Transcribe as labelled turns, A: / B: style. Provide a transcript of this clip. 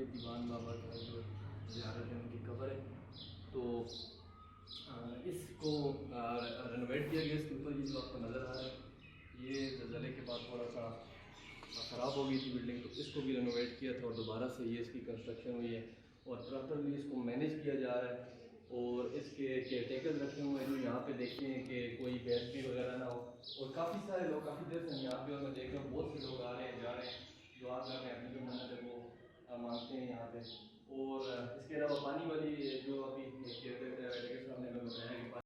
A: ये दीवान बाबा का जो ज़ियारत है उनकी कब्र है। तो इसको रेनोवेट किया गया। इसके ऊपर ये जो आपको नज़र आ रहा है ये ज़लज़ले के बाद थोड़ा सा ख़राब हो गई थी बिल्डिंग, तो इसको भी रेनोवेट किया था और दोबारा से ये इसकी कंस्ट्रक्शन हुई है और प्रॉपरली इसको मैनेज किया जा रहा है। और इसके केयरटेकर्स रखे हुए हैं जो यहाँ पे देखते हैं कि कोई बेइज्जती वगैरह ना हो। और काफ़ी सारे लोग काफ़ी देर से यहाँ पे और मैं देख रहा हूँ बहुत से लोग आ रहे हैं जा रहे हैं।